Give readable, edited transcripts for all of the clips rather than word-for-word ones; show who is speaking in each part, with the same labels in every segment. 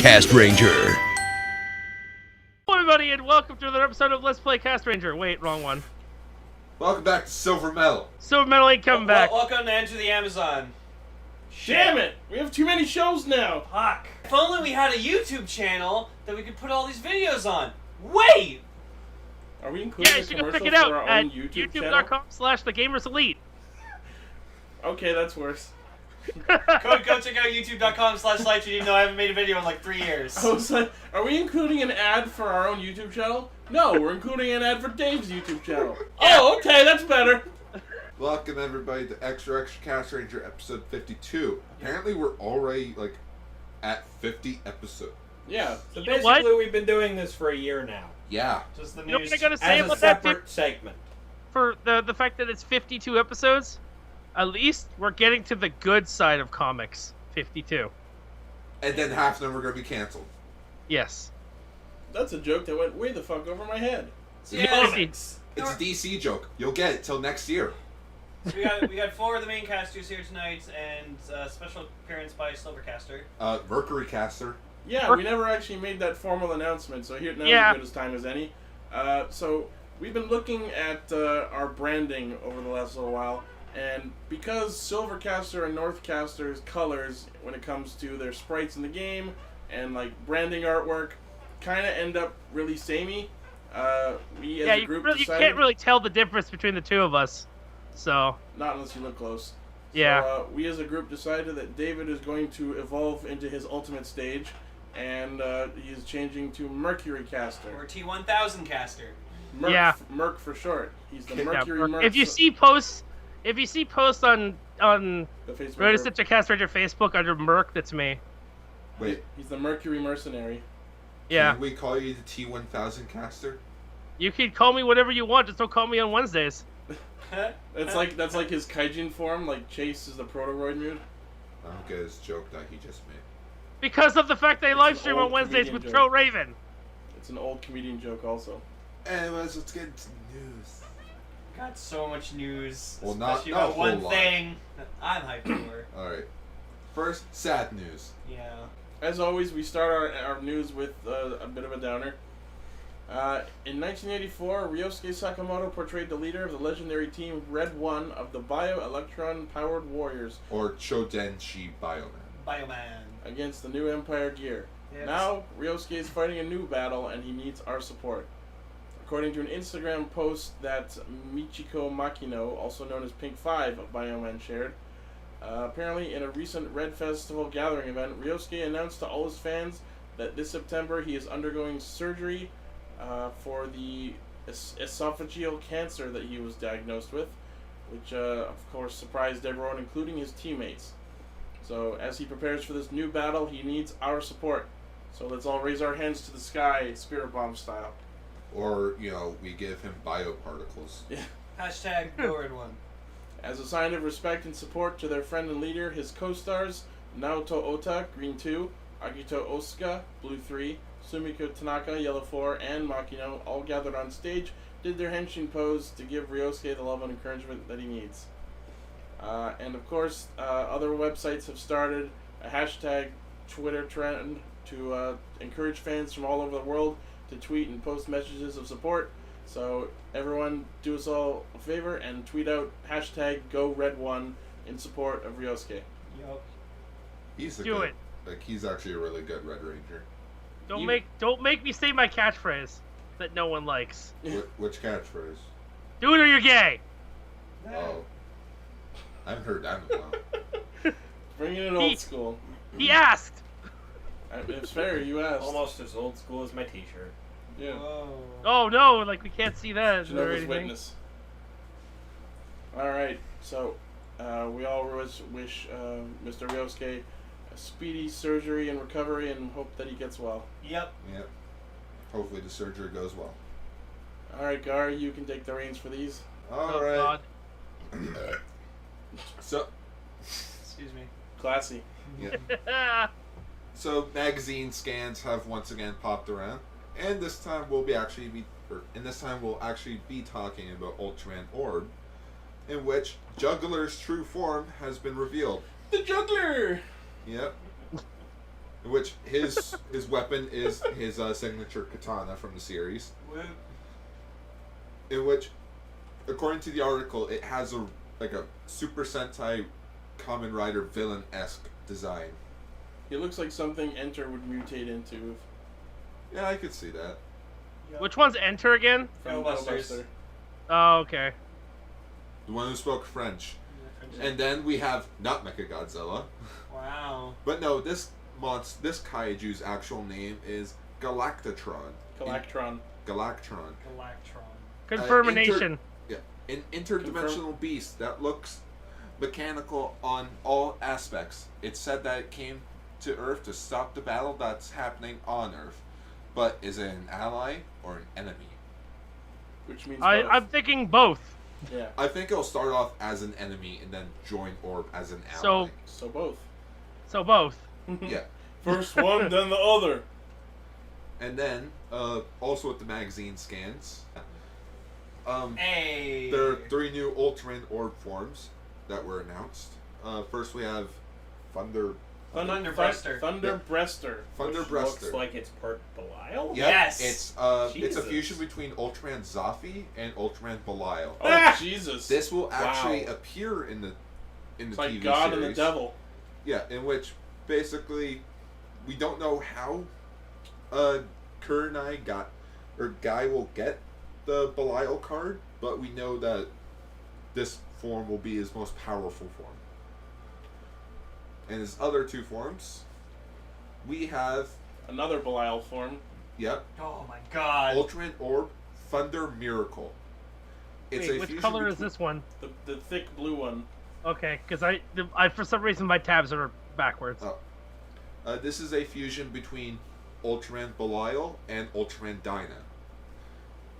Speaker 1: Castranger.
Speaker 2: Hello everybody and welcome to another episode of Let's Play Castranger. Wait, wrong one.
Speaker 3: Welcome back to Silver Metal.
Speaker 2: Silver Metal ain't coming back.
Speaker 4: Welcome to Enter the Amazon.
Speaker 5: Damn it! We have too many shows now!
Speaker 4: Fuck. If only we had a YouTube channel that we could put all these videos on. Wait!
Speaker 5: Are we including
Speaker 2: Yeah, you
Speaker 5: a
Speaker 2: should go
Speaker 5: commercial
Speaker 2: check it out
Speaker 5: for our
Speaker 2: at
Speaker 5: own YouTube channel?
Speaker 2: youtube.com/thegamerselite.
Speaker 5: Okay, that's worse.
Speaker 4: Go check out youtube.com/light, even though I haven't made a video in like 3 years.
Speaker 5: I was like, are we including an ad for our own YouTube channel? No, we're including an ad for Dave's YouTube channel. Oh, okay, that's better.
Speaker 3: Welcome everybody to Extra Castranger episode 52. Apparently we're already at 50 episodes.
Speaker 5: Yeah.
Speaker 6: So
Speaker 2: You know what?
Speaker 6: basically, we've been doing this for a year now,
Speaker 3: Yeah.
Speaker 4: Just the
Speaker 2: You know
Speaker 4: news.
Speaker 2: what I gotta say
Speaker 6: as a
Speaker 2: about that
Speaker 6: separate segment.
Speaker 2: for the fact that it's 52 episodes? At least we're getting to the good side of comics. 52.
Speaker 3: And then half of them are going to be canceled.
Speaker 2: Yes.
Speaker 5: That's a joke that went way the fuck over my head.
Speaker 4: Yeah.
Speaker 3: It's a DC joke. You'll get it till next year.
Speaker 4: So we got 4 of the main casters here tonight, and special appearance by Silver Caster.
Speaker 3: Mercury Caster.
Speaker 5: Yeah, we never actually made that formal announcement, so here now's
Speaker 2: Yeah.
Speaker 5: as good as time as any. So we've been looking at our branding over the last little while, and because Silver Caster and North Caster's colors, when it comes to their sprites in the game and like branding artwork, kind of end up really samey. We as a group
Speaker 2: you
Speaker 5: decided,
Speaker 2: can't really tell the difference between the two of us. So,
Speaker 5: not unless you look close.
Speaker 2: yeah.
Speaker 5: So, we as a group decided that David is going to evolve into his ultimate stage, and he is changing to Mercury Caster.
Speaker 4: Or T1000 Caster.
Speaker 5: Merc,
Speaker 2: Yeah.
Speaker 5: Merc for short. He's the
Speaker 2: Yeah,
Speaker 5: Mercury Merc.
Speaker 2: if you see posts on
Speaker 5: the Facebook
Speaker 2: Notice
Speaker 5: group,
Speaker 2: Such a Castranger Facebook under Merc, that's me.
Speaker 3: Wait,
Speaker 5: he's the Mercury Mercenary.
Speaker 2: Yeah.
Speaker 3: can we call you the T1000 Caster?
Speaker 2: You can call me whatever you want, just don't call me on Wednesdays.
Speaker 5: That's like his Kaijin form. Like Chase is the Protoroid mute.
Speaker 3: I don't get his joke that he just made.
Speaker 2: Because of the fact they
Speaker 5: It's
Speaker 2: live
Speaker 5: an
Speaker 2: stream
Speaker 5: old
Speaker 2: on Wednesdays
Speaker 5: comedian
Speaker 2: with
Speaker 5: joke.
Speaker 2: Tro Raven.
Speaker 5: It's an old comedian joke also.
Speaker 3: Anyways, let's get into news.
Speaker 4: Got so much news,
Speaker 3: Well, not
Speaker 4: especially
Speaker 3: a
Speaker 4: about one
Speaker 3: whole lot.
Speaker 4: thing that I'm hyped for.
Speaker 3: Alright. First, sad news.
Speaker 4: Yeah.
Speaker 5: As always, we start our news with a bit of a downer. In 1984, Ryosuke Sakamoto portrayed the leader of the legendary team Red One of the Bio-Electron-powered warriors
Speaker 3: Or Chodenshi Bioman.
Speaker 4: Bioman.
Speaker 5: against the new Empire gear.
Speaker 4: Yes.
Speaker 5: Now, Ryosuke is fighting a new battle, and he needs our support. According to an Instagram post that Michiko Makino, also known as Pink 5 of Bioman, shared, apparently in a recent Red Festival gathering event, Ryosuke announced to all his fans that this September he is undergoing surgery for the esophageal cancer that he was diagnosed with, which of course surprised everyone, including his teammates. So as he prepares for this new battle, he needs our support. So let's all raise our hands to the sky, Spirit Bomb style.
Speaker 3: Or, we give him bioparticles.
Speaker 4: Hashtag #GoRed1.
Speaker 5: As a sign of respect and support to their friend and leader, his co-stars, Naoto Ota, Green 2, Agito Osuka, Blue 3, Sumiko Tanaka, Yellow 4, and Makino all gathered on stage, did their henshin pose to give Ryosuke the love and encouragement that he needs. And of course, other websites have started a hashtag Twitter trend to encourage fans from all over the world to tweet and post messages of support. So everyone do us all a favor and tweet out hashtag #GoRed1 in support of Ryosuke.
Speaker 4: Yup.
Speaker 3: He's
Speaker 2: Do it.
Speaker 3: He's actually a really good Red Ranger.
Speaker 2: Don't make me say my catchphrase that no one likes.
Speaker 3: Which catchphrase?
Speaker 2: Do it or you're gay.
Speaker 3: Oh. I haven't heard that in a while.
Speaker 5: Bringing it old school.
Speaker 2: He asked.
Speaker 5: It's fair, you asked.
Speaker 6: Almost as old school as my T-shirt.
Speaker 5: Yeah.
Speaker 4: Whoa.
Speaker 2: Oh no, like we can't see that or
Speaker 5: Jehovah's
Speaker 2: anything.
Speaker 5: Witness. Alright, so we all wish Mr. Ryosuke a speedy surgery and recovery and hope that he gets well.
Speaker 4: Yep.
Speaker 3: Yep. Hopefully the surgery goes well.
Speaker 5: Alright, Gar, you can take the reins for these.
Speaker 2: Oh,
Speaker 3: Alright.
Speaker 2: God.
Speaker 3: So,
Speaker 4: Excuse me.
Speaker 5: Classy.
Speaker 3: yeah. So magazine scans have once again popped around, and this time we'll actually be talking about Ultraman Orb, in which Juggler's true form has been revealed.
Speaker 5: The juggler!
Speaker 3: Yep. in which his weapon is his signature katana from the series.
Speaker 4: Woo.
Speaker 3: In which, according to the article, it has a Super Sentai Kamen Rider villain-esque design.
Speaker 5: He looks like something Enter would mutate into.
Speaker 3: Yeah, I could see that.
Speaker 4: Yep.
Speaker 2: Which one's Enter again?
Speaker 5: From
Speaker 4: Go-Busters.
Speaker 5: Go-Buster.
Speaker 2: Oh, okay.
Speaker 3: The one who spoke French. And then we have not Mechagodzilla.
Speaker 4: Wow.
Speaker 3: But no, this kaiju's actual name is Galactatron.
Speaker 5: Galactron.
Speaker 3: Galactron.
Speaker 4: Galactron.
Speaker 2: Confirmation.
Speaker 3: An interdimensional beast that looks mechanical on all aspects. It's said that it came to Earth to stop the battle that's happening on Earth. But is it an ally or an enemy?
Speaker 5: Which means both.
Speaker 2: I'm thinking both.
Speaker 5: Yeah.
Speaker 3: I think it'll start off as an enemy and then join Orb as an ally.
Speaker 5: So both.
Speaker 2: So both.
Speaker 3: Yeah.
Speaker 5: First one, then the other.
Speaker 3: And then, also with the magazine scans,
Speaker 4: Hey.
Speaker 3: there are 3 new Ultraman Orb forms that were announced. First we have Thunder
Speaker 4: Thunderbreaster.
Speaker 5: Thunderbreaster.
Speaker 6: Looks
Speaker 3: Breaster.
Speaker 6: like it's part Belial.
Speaker 3: Yep,
Speaker 4: Yes.
Speaker 3: it's a
Speaker 6: Jesus.
Speaker 3: fusion between Ultraman Zafi and Ultraman Belial.
Speaker 5: Oh, Jesus.
Speaker 3: This will actually
Speaker 6: Wow.
Speaker 3: appear in the
Speaker 5: It's
Speaker 3: TV
Speaker 5: like God
Speaker 3: series.
Speaker 5: and the devil.
Speaker 3: Yeah, in which basically we don't know how Guy will get the Belial card, but we know that this form will be his most powerful form. And his other 2 forms, we have,
Speaker 5: Another Belial form.
Speaker 3: yep,
Speaker 4: Oh my God.
Speaker 3: Ultraman Orb Thunder Miracle. It's
Speaker 2: Wait,
Speaker 3: a
Speaker 2: which
Speaker 3: fusion
Speaker 2: color is
Speaker 3: between-
Speaker 2: this one?
Speaker 5: The thick blue one.
Speaker 2: Okay, because I for some reason my tabs are backwards.
Speaker 3: Oh. This is a fusion between Ultraman Belial and Ultraman Dyna.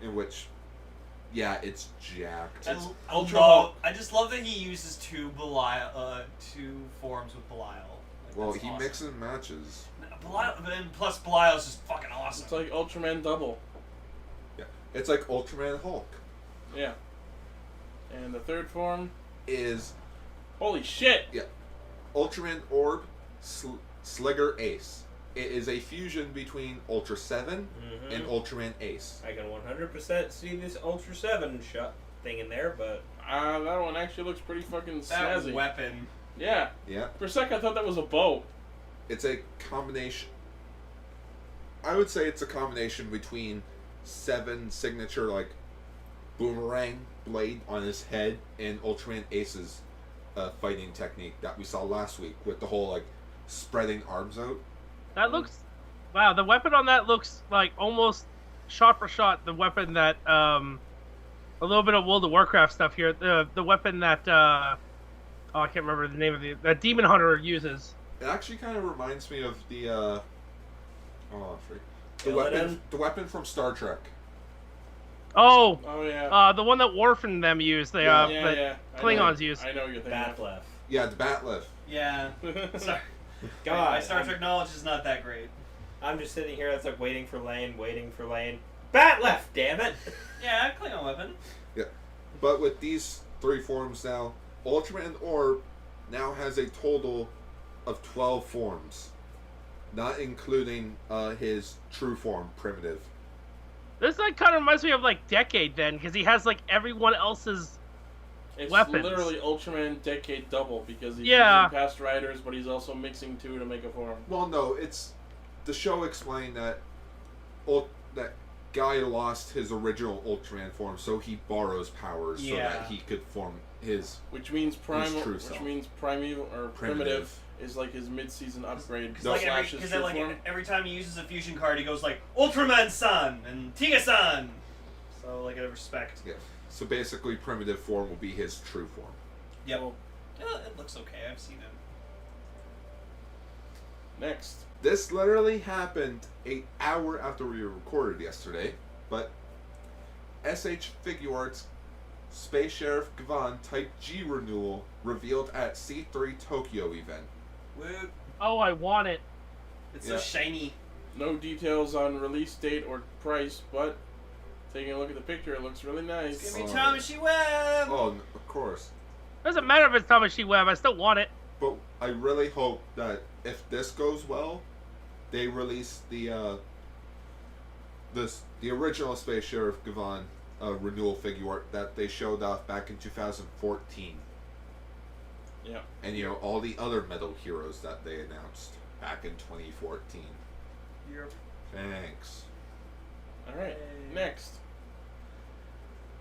Speaker 3: In which, yeah, it's jacked. It's,
Speaker 4: I just love that he uses two forms with Belial. Like,
Speaker 3: well,
Speaker 4: that's
Speaker 3: he
Speaker 4: awesome.
Speaker 3: mixes and matches.
Speaker 4: Belial, and plus Belial's just fucking awesome.
Speaker 5: It's like Ultraman Double.
Speaker 3: Yeah, it's like Ultraman Hulk.
Speaker 5: Yeah. And the third form.
Speaker 3: Is
Speaker 5: Holy shit!
Speaker 3: Ultraman Orb Sligger Ace. It is a fusion between Ultra 7 and Ultraman Ace.
Speaker 6: I can 100% see this Ultra 7 shot thing in there, but
Speaker 5: That one actually looks pretty fucking
Speaker 4: that
Speaker 5: snazzy.
Speaker 4: weapon.
Speaker 5: Yeah.
Speaker 3: Yeah.
Speaker 5: For a sec, I thought that was a bow.
Speaker 3: It's a combination. I would say it's a combination between 7 signature, like, boomerang blade on his head and Ultraman Ace's fighting technique that we saw last week with the whole, like, spreading arms out.
Speaker 2: That looks, wow. The weapon on that looks like almost shot for shot the weapon that a little bit of World of Warcraft stuff here. The weapon that I can't remember the name of that Demon Hunter uses.
Speaker 3: It actually kind of reminds me of the
Speaker 6: Illidan?
Speaker 3: the weapon from Star Trek.
Speaker 2: Oh,
Speaker 5: Oh yeah.
Speaker 2: the one that Worf and them use. They
Speaker 3: Yeah.
Speaker 2: that
Speaker 5: I
Speaker 2: Klingons
Speaker 5: know,
Speaker 2: use.
Speaker 5: I know what you're thinking.
Speaker 6: Batleth.
Speaker 3: Yeah, the Batlift.
Speaker 4: Yeah. Sorry.
Speaker 6: God,
Speaker 4: My Star Trek knowledge is not that great.
Speaker 6: I'm just sitting here. It's like waiting for lane. Batleth, damn it!
Speaker 4: Yeah, Klingon weapon.
Speaker 3: But with these 3 forms now, Ultraman Orb now has a total of 12 forms, not including his true form, Primitive.
Speaker 2: This like kind of reminds me of like Decade then, because he has like everyone else's.
Speaker 5: It's
Speaker 2: Weapons.
Speaker 5: literally Ultraman Decade Double because he's
Speaker 2: Yeah.
Speaker 5: using past riders, but he's also mixing 2 to make a form.
Speaker 3: Well, no, it's the show explained that that Guy lost his original Ultraman form, so he borrows powers so
Speaker 4: Yeah.
Speaker 3: that he could form his
Speaker 5: Which means primal,
Speaker 3: true
Speaker 5: which
Speaker 3: self.
Speaker 5: means primeval or primitive
Speaker 3: Primitive.
Speaker 5: is like his mid-season upgrade.
Speaker 4: Because
Speaker 3: No.
Speaker 5: slash his true form.
Speaker 4: every time he uses a fusion card, he goes like Ultraman Sun and Tiga Sun. So like out of respect.
Speaker 3: Yeah. So basically, Primitive form will be his true form.
Speaker 4: Yep. Yeah, it looks okay. I've seen it.
Speaker 5: Next.
Speaker 3: This literally happened an hour after we recorded yesterday, but SH Figuarts Space Sheriff Gavan Type G renewal revealed at C3 Tokyo event.
Speaker 4: Woo!
Speaker 2: Oh, I want it.
Speaker 4: It's
Speaker 3: Yeah.
Speaker 4: so shiny.
Speaker 5: No details on release date or price, but taking a look at the picture, it looks really nice.
Speaker 4: It's gonna be
Speaker 3: Oh.
Speaker 4: Tamashi Web.
Speaker 3: Oh, of course.
Speaker 2: Doesn't matter if it's Tamashi Web. I still want it.
Speaker 3: But I really hope that if this goes well, they released the original Space Sheriff Gavan renewal figure art that they showed off back in 2014.
Speaker 5: Yeah.
Speaker 3: And all the other Metal Heroes that they announced back in 2014.
Speaker 4: Yep.
Speaker 3: Thanks.
Speaker 5: Alright, next.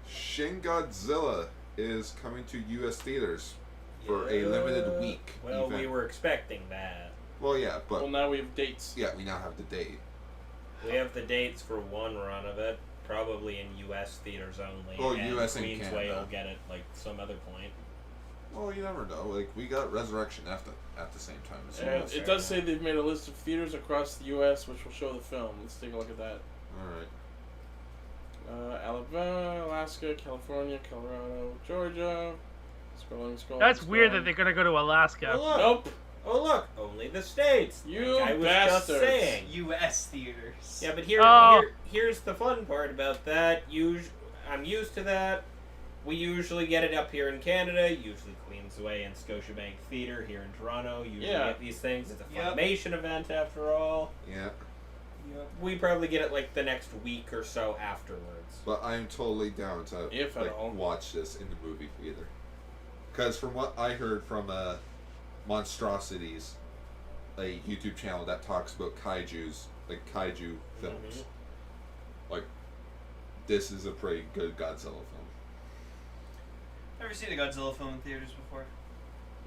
Speaker 3: Shin Godzilla is coming to U.S. theaters for a limited week.
Speaker 6: Well,
Speaker 3: event.
Speaker 6: we were expecting that.
Speaker 3: Well, yeah, but
Speaker 5: Well, now we have dates.
Speaker 3: yeah, we now have the date.
Speaker 6: We have the dates for one run of it, probably in U.S. theaters only.
Speaker 3: Well,
Speaker 6: and
Speaker 3: US and
Speaker 6: Queensway
Speaker 3: Canada.
Speaker 6: will get it like some other point.
Speaker 3: Well, you never know. Like, we got Resurrection at the same time as well.
Speaker 5: And it does say they've made a list of theaters across the U.S. which will show the film. Let's take a look at that.
Speaker 3: All right.
Speaker 5: Alabama, Alaska, California, Colorado, Georgia. Scrolling.
Speaker 2: That's weird that they're gonna go to Alaska.
Speaker 6: Oh, look.
Speaker 5: Nope.
Speaker 6: Oh, look. Only the States.
Speaker 5: You
Speaker 6: like I was
Speaker 5: bastards.
Speaker 6: just saying.
Speaker 4: U.S. theaters.
Speaker 6: Yeah, but
Speaker 2: Oh.
Speaker 6: here's the fun part about that. I'm used to that. We usually get it up here in Canada, usually Queensway and Scotiabank Theatre here in Toronto. Usually get these things. It's a
Speaker 4: Yep.
Speaker 6: Funimation event after all.
Speaker 3: Yeah.
Speaker 4: Yep.
Speaker 6: We probably get it like the next week or so afterwards.
Speaker 3: But I'm totally down to
Speaker 5: If at all.
Speaker 3: watch this in the movie theater. Because from what I heard from Monstrosities, a YouTube channel that talks about kaijus, like kaiju films, like, this is a pretty good Godzilla film.
Speaker 4: Never seen a Godzilla film in theaters before.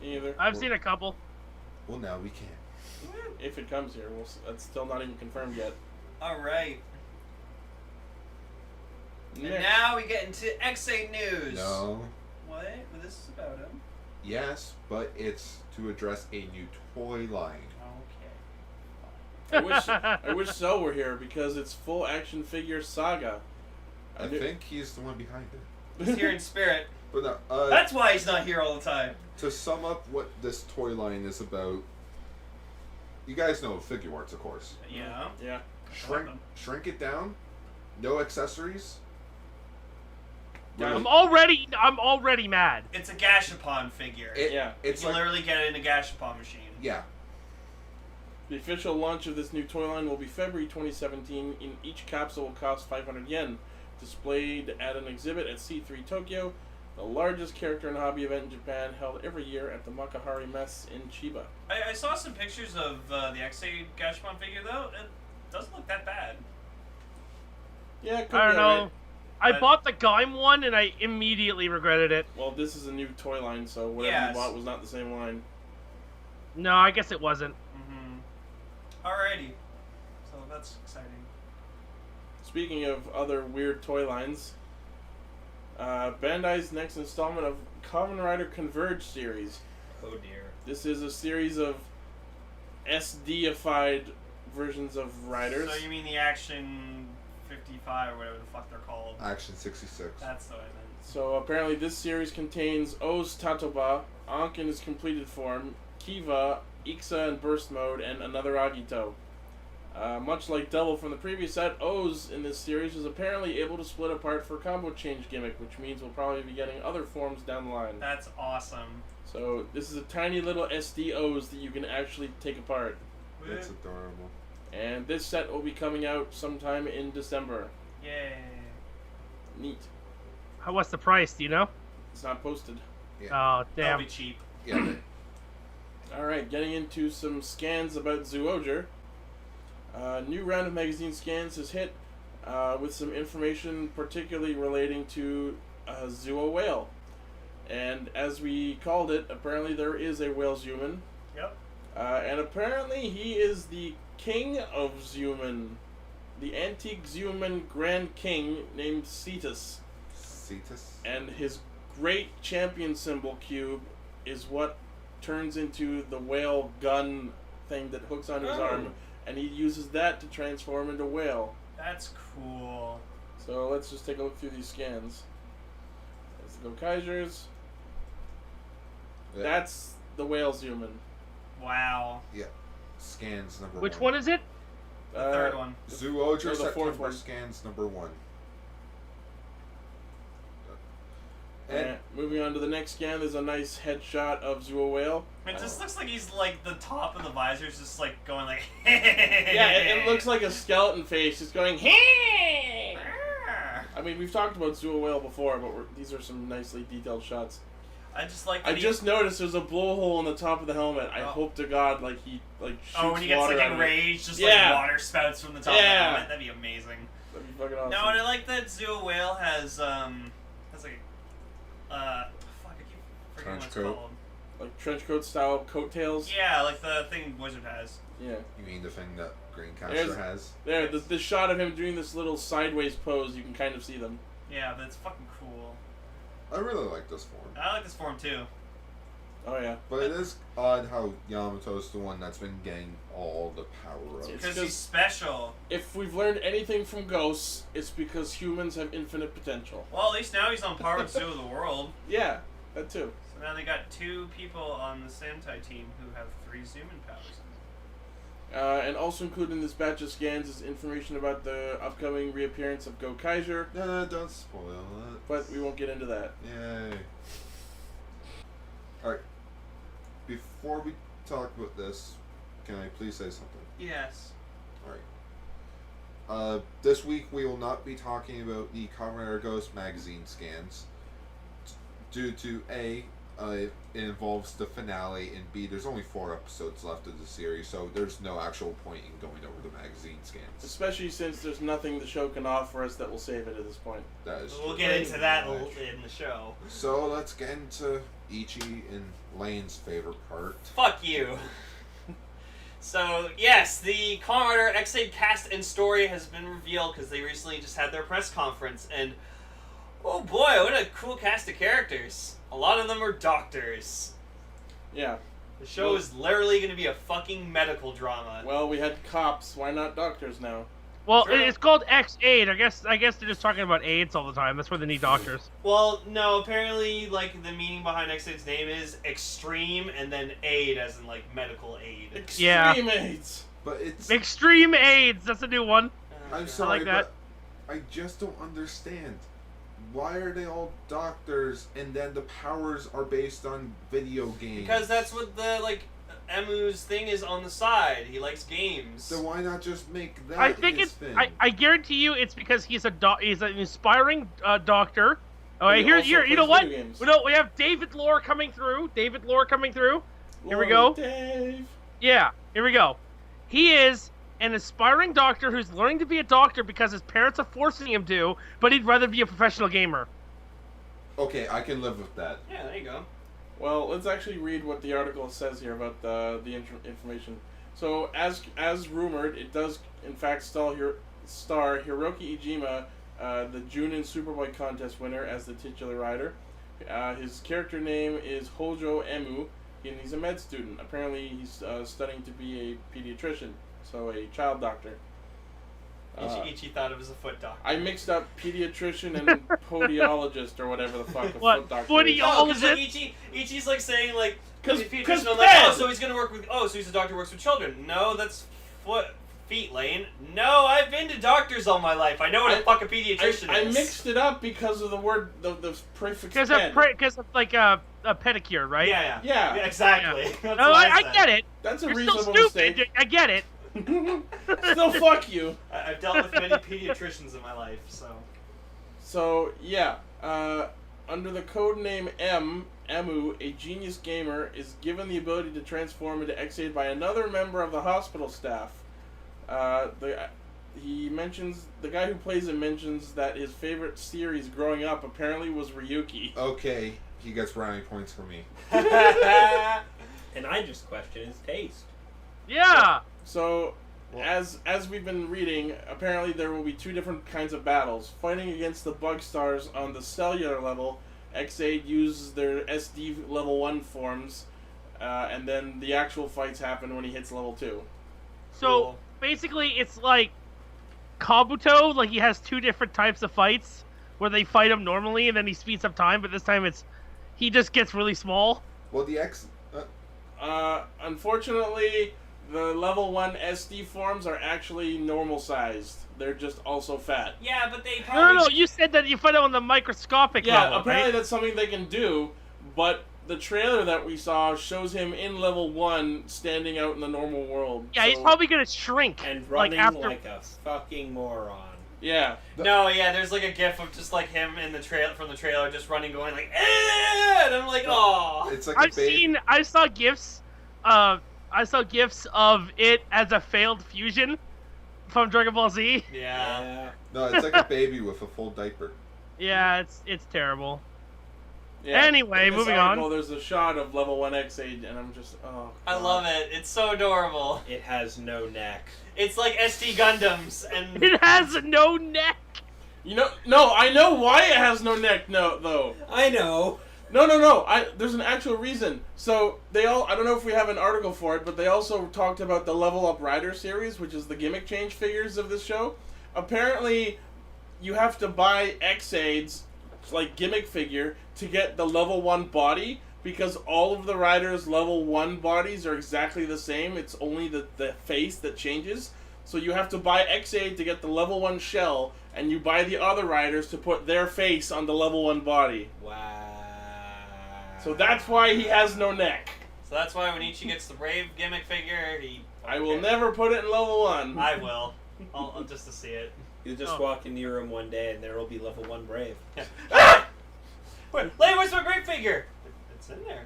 Speaker 5: Either.
Speaker 2: I've seen a couple.
Speaker 3: Well, now we can.
Speaker 5: If it comes here, that's still not even confirmed yet.
Speaker 4: All right. And
Speaker 5: Next.
Speaker 4: now we get into XA news.
Speaker 3: No.
Speaker 4: What? Well, this is about him.
Speaker 3: Yes, but it's to address a new toy line.
Speaker 4: Okay.
Speaker 5: I wish Cell were here because it's full action figure saga.
Speaker 3: I think he's the one behind it.
Speaker 4: He's here in spirit.
Speaker 3: But no,
Speaker 4: That's why he's not here all the time.
Speaker 3: to sum up what this toy line is about, you guys know figure arts, of course.
Speaker 4: Yeah.
Speaker 5: Yeah.
Speaker 3: Shrink it down, no accessories.
Speaker 5: Yeah.
Speaker 2: I'm already mad.
Speaker 4: It's a Gashapon figure.
Speaker 5: Yeah.
Speaker 3: It's
Speaker 4: you can
Speaker 3: like,
Speaker 4: literally get it in a Gashapon machine.
Speaker 3: yeah.
Speaker 5: The official launch of this new toy line will be February 2017. In each capsule will cost 500 yen. Displayed at an exhibit at C3 Tokyo, the largest character and hobby event in Japan, held every year at the Makahari Mess in Chiba.
Speaker 4: I saw some pictures of the XA Gashapon figure though. It doesn't look that bad.
Speaker 5: Yeah, it could
Speaker 2: I don't
Speaker 5: be
Speaker 2: know.
Speaker 5: alright.
Speaker 2: I bought the Gaim one and I immediately regretted it.
Speaker 5: Well, this is a new toy line, so whatever
Speaker 4: Yes.
Speaker 5: you bought was not the same line.
Speaker 2: No, I guess it wasn't.
Speaker 4: Alrighty. So that's exciting.
Speaker 5: Speaking of other weird toy lines, Bandai's next installment of Kamen Rider Converge series.
Speaker 6: Oh dear.
Speaker 5: This is a series of SD-ified versions of riders.
Speaker 4: So you mean the Action 55 or whatever the fuck they're called?
Speaker 3: Action 66.
Speaker 4: That's what I meant.
Speaker 5: So apparently this series contains O's Tatoba, Ankh in his completed form, Kiva, Ixa in burst mode, and another Agito. Much like Devil from the previous set, O's in this series is apparently able to split apart for combo change gimmick, which means we'll probably be getting other forms down the line.
Speaker 4: That's awesome.
Speaker 5: So this is a tiny little SD O's that you can actually take apart.
Speaker 3: That's adorable.
Speaker 5: And this set will be coming out sometime in December.
Speaker 4: Yay.
Speaker 5: Neat.
Speaker 2: What's the price? Do you know?
Speaker 5: It's not posted.
Speaker 2: Oh,
Speaker 4: That'll
Speaker 2: damn.
Speaker 4: be cheap.
Speaker 3: Yeah.
Speaker 5: Alright, getting into some scans about Zoojer. New round of magazine scans has hit with some information particularly relating to Zuo Whale. And as we called it, apparently there is a whale Zuman.
Speaker 4: Yep.
Speaker 5: And apparently he is the king of Zuman. The antique Zuman Grand King named Cetus.
Speaker 3: Cetus?
Speaker 5: And his great champion symbol cube is what turns into the whale gun thing that hooks on his arm, and he uses that to transform into whale.
Speaker 4: That's cool.
Speaker 5: So let's just take a look through these scans. Let's go Kaisers.
Speaker 3: Yeah.
Speaker 5: That's the whale Zuman.
Speaker 4: Wow.
Speaker 3: Scans number
Speaker 2: Which
Speaker 3: one.
Speaker 2: one is it?
Speaker 4: The third one.
Speaker 3: Zoojer
Speaker 5: Or the fourth
Speaker 3: September
Speaker 5: one.
Speaker 3: scans number 1. And
Speaker 5: moving on to the next scan, there's a nice headshot of Zuo Whale.
Speaker 4: It just looks like he's like the top of the visor's just like going like.
Speaker 5: Yeah, it looks like a skeleton face just going. Hey! I mean, we've talked about Zuo Whale before, but these are some nicely detailed shots.
Speaker 4: I just like.
Speaker 5: I just noticed there's a blowhole in the top of the helmet. I hope to God, like he shoots
Speaker 4: when he gets
Speaker 5: water
Speaker 4: like
Speaker 5: out of it.
Speaker 4: enraged, just like water spouts from the top of the helmet. That'd be amazing.
Speaker 5: That'd be fucking awesome.
Speaker 4: No, and I like that Zuo Whale has like fuck, I keep forgetting what it's called.
Speaker 5: Like trench coat style coattails.
Speaker 4: Yeah, like the thing Wizard has.
Speaker 5: Yeah.
Speaker 3: You mean the thing that Green Caster has?
Speaker 5: There, the shot of him doing this little sideways pose, you can kind of see them.
Speaker 4: Yeah, that's fucking cool.
Speaker 3: I really like this form.
Speaker 4: I like this form too.
Speaker 5: Oh yeah.
Speaker 3: But it is odd how Yamato's the one that's been getting all the power ups.
Speaker 4: Because he's special.
Speaker 5: If we've learned anything from Ghosts, it's because humans have infinite potential.
Speaker 4: Well, at least now he's on par with Zoo of the World.
Speaker 5: Yeah, that too.
Speaker 4: So now they got 2 people on the Sentai team who have 3 Zoomin powers.
Speaker 5: And also included in this batch of scans is information about the upcoming reappearance of Go Kaiser.
Speaker 3: No, don't spoil it.
Speaker 5: But we won't get into that.
Speaker 3: Yay. Alright. Before we talk about this, can I please say something?
Speaker 4: Yes.
Speaker 3: Alright. This week we will not be talking about the Kamen Rider Ghost magazine scans. Due to A, it involves the finale, and B, there's only 4 episodes left of the series, so there's no actual point in going over the magazine scans.
Speaker 5: Especially since there's nothing the show can offer us that will save it at this point.
Speaker 3: That is
Speaker 4: We'll
Speaker 3: true.
Speaker 4: get into that in the show.
Speaker 3: So let's get into Ichi and Lane's favorite part.
Speaker 4: Fuck you. So, yes, the Kamen Rider X8 cast and story has been revealed because they recently just had their press conference, and oh boy, what a cool cast of characters. A lot of them are doctors.
Speaker 5: Yeah.
Speaker 4: The show is literally going to be a fucking medical drama.
Speaker 5: Well, we had cops. Why not doctors now?
Speaker 2: Well,
Speaker 4: True.
Speaker 2: it's called X8. I guess they're just talking about AIDS all the time. That's where they need doctors.
Speaker 4: Well, no, apparently, like, the meaning behind X8's name is extreme, and then aid as in, like, medical aid.
Speaker 5: Extreme AIDS.
Speaker 3: But it's...
Speaker 2: Extreme AIDS. That's a new one.
Speaker 3: I'm
Speaker 4: Okay.
Speaker 3: sorry,
Speaker 2: like that.
Speaker 3: but I just don't understand. Why are they all doctors and then the powers are based on video games?
Speaker 4: Because that's what the, like, Emu's thing is on the side. He likes games.
Speaker 3: So why not just make that
Speaker 2: I think
Speaker 3: his
Speaker 2: it's.
Speaker 3: thing?
Speaker 2: I guarantee you, it's because he's he's an inspiring doctor. All right,
Speaker 5: He
Speaker 2: here,
Speaker 5: also
Speaker 2: you know
Speaker 5: plays
Speaker 2: what?
Speaker 5: video games.
Speaker 2: We have David Lore coming through. Here we
Speaker 5: Lord
Speaker 2: go.
Speaker 5: Dave.
Speaker 2: Yeah, here we go. He is an aspiring doctor who's learning to be a doctor because his parents are forcing him to, but he'd rather be a professional gamer.
Speaker 3: Okay, I can live with that.
Speaker 4: Yeah, there you go.
Speaker 5: Well, let's actually read what the article says here about the information. So, as rumored, it does in fact star Hiroki Ijima, the Junin Superboy contest winner, as the titular rider. His character name is Hojo Emu, and he's a med student. Apparently, he's studying to be a pediatrician, so a child doctor.
Speaker 4: Ichi thought it was a foot doctor.
Speaker 5: I mixed up pediatrician and podiologist or whatever the fuck a
Speaker 2: What?
Speaker 5: foot doctor
Speaker 2: Podiologist?
Speaker 5: is.
Speaker 4: No, because like Ichi's like saying like,
Speaker 5: Cause
Speaker 4: I'm like, oh, so he's gonna work with, so he's a doctor who works with children. No, that's feet, Lane. No, I've been to doctors all my life. I know what a fucking pediatrician
Speaker 5: I
Speaker 4: is.
Speaker 5: mixed it up because of the word, the prefix
Speaker 2: Because
Speaker 5: ped.
Speaker 2: of like a pedicure, right?
Speaker 4: Yeah, exactly.
Speaker 2: Yeah.
Speaker 4: That's
Speaker 2: No,
Speaker 4: what
Speaker 2: I
Speaker 4: said.
Speaker 2: get it.
Speaker 5: That's a
Speaker 2: You're
Speaker 5: reasonable
Speaker 2: still stupid.
Speaker 5: mistake.
Speaker 2: I get it.
Speaker 5: Still fuck you.
Speaker 4: I've dealt with many pediatricians in my life, so.
Speaker 5: So, yeah. Under the code name Emu, a genius gamer, is given the ability to transform into X8 by another member of the hospital staff. The guy who plays him mentions that his favorite series growing up apparently was Ryuki.
Speaker 3: Okay, he gets brownie points for me.
Speaker 6: And I just question his taste.
Speaker 2: Yeah.
Speaker 5: So, as we've been reading, apparently there will be 2 different kinds of battles. Fighting against the Bug Stars on the cellular level, X8 uses their SD level 1 forms, and then the actual fights happen when he hits level 2.
Speaker 2: So
Speaker 4: Cool.
Speaker 2: basically, it's like Kabuto. Like he has 2 different types of fights where they fight him normally, and then he speeds up time. But this time, he just gets really small.
Speaker 3: Well, the X...
Speaker 5: Unfortunately, the level 1 SD forms are actually normal sized. They're just also fat.
Speaker 4: Yeah, but they
Speaker 2: No,
Speaker 4: probably...
Speaker 2: you said that you find it on the microscopic
Speaker 5: Yeah,
Speaker 2: level,
Speaker 5: apparently
Speaker 2: right?
Speaker 5: that's something they can do, but the trailer that we saw shows him in level 1 standing out in the normal world.
Speaker 2: Yeah, he's
Speaker 5: so-
Speaker 2: probably gonna shrink.
Speaker 6: And running
Speaker 2: after...
Speaker 6: like a fucking moron.
Speaker 5: Yeah.
Speaker 4: No, yeah, there's like a gif of just like him in the from the trailer just running, going like, eh! And I'm like, oh.
Speaker 3: It's like
Speaker 2: I saw gifs of it as a failed fusion from Dragon Ball Z.
Speaker 4: Yeah.
Speaker 3: No, it's like a baby with a full diaper.
Speaker 2: Yeah, it's terrible.
Speaker 5: Yeah.
Speaker 2: Anyway,
Speaker 5: In this
Speaker 2: moving
Speaker 5: article,
Speaker 2: on.
Speaker 5: There's a shot of level 1 X8, and I'm just, oh.
Speaker 4: I
Speaker 5: God.
Speaker 4: love it. It's so adorable.
Speaker 6: It has no neck.
Speaker 4: It's like SD Gundams, and
Speaker 2: It has no neck.
Speaker 5: You know, no, I know why it has no neck, though.
Speaker 6: I know.
Speaker 5: No. There's an actual reason. So I don't know if we have an article for it, but they also talked about the Level Up Rider series, which is the gimmick change figures of this show. Apparently, you have to buy X-Aids, like gimmick figure, to get the level 1 body, because all of the riders' level 1 bodies are exactly the same. It's only the face that changes. So you have to buy X-Aid to get the level 1 shell, and you buy the other riders to put their face on the level 1 body.
Speaker 6: Wow.
Speaker 5: So that's why he has no neck.
Speaker 4: so that's why when Ichi gets the Brave gimmick figure,
Speaker 5: I will never put it in level 1.
Speaker 4: I will. I'll just to see it.
Speaker 6: You'll just walk in your room one day and there will be level 1 Brave.
Speaker 4: Wait, where's my Brave figure? It's in there.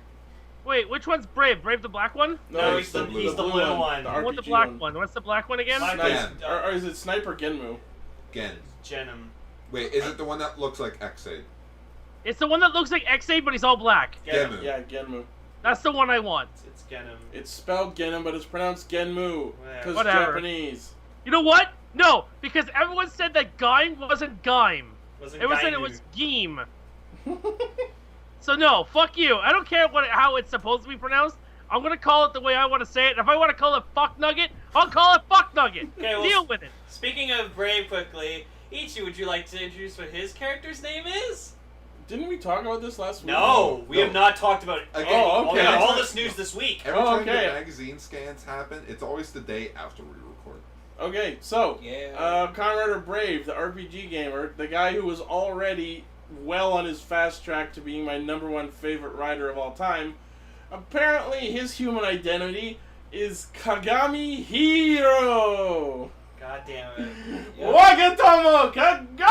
Speaker 2: Wait, which one's Brave? Brave the black one?
Speaker 4: No,
Speaker 3: it's
Speaker 4: he's
Speaker 3: the
Speaker 4: the
Speaker 3: blue
Speaker 4: blue one.
Speaker 5: The
Speaker 2: I want the
Speaker 5: RPG
Speaker 2: black
Speaker 5: one.
Speaker 2: one. What's the black one again?
Speaker 4: Black
Speaker 3: Yeah.
Speaker 4: one's,
Speaker 5: Or is it Sniper Genmu?
Speaker 3: Again.
Speaker 4: Genum.
Speaker 3: Wait, is it the one that looks like X8?
Speaker 2: It's the one that looks like X8, but he's all black.
Speaker 4: Genum.
Speaker 3: Genmu.
Speaker 5: Yeah, Genmu.
Speaker 2: That's the one I want.
Speaker 4: It's Genum.
Speaker 5: It's spelled Genom, but it's pronounced Genmu. Because
Speaker 2: Whatever.
Speaker 5: Japanese.
Speaker 2: You know what? No, because everyone said that Gaim wasn't Gaim.
Speaker 4: Wasn't
Speaker 2: Everyone said it
Speaker 4: Gainu.
Speaker 2: was Geem. So no, fuck you. I don't care how it's supposed to be pronounced. I'm gonna call it the way I want to say it. If I want to call it Fuck Nugget, I'll call it Fuck Nugget.
Speaker 4: Okay, well,
Speaker 2: Deal with it.
Speaker 4: Speaking of Brave, quickly, Ichi, would you like to introduce what his character's name is?
Speaker 5: Didn't we talk about this last week?
Speaker 4: No, we
Speaker 3: No.
Speaker 4: have not talked about it.
Speaker 3: Again,
Speaker 5: Oh, okay.
Speaker 4: Yeah, all this news this week.
Speaker 3: Every
Speaker 5: Oh,
Speaker 3: time
Speaker 5: okay.
Speaker 3: the magazine scans happen, it's always the day after we record.
Speaker 5: Okay, so,
Speaker 6: Yeah.
Speaker 5: Conrad Brave, the RPG gamer, the guy who was already well on his fast track to being my #1 favorite rider of all time, apparently his human identity is Kagami Hiro!
Speaker 4: God damn it.
Speaker 5: Wagatomo Kagami!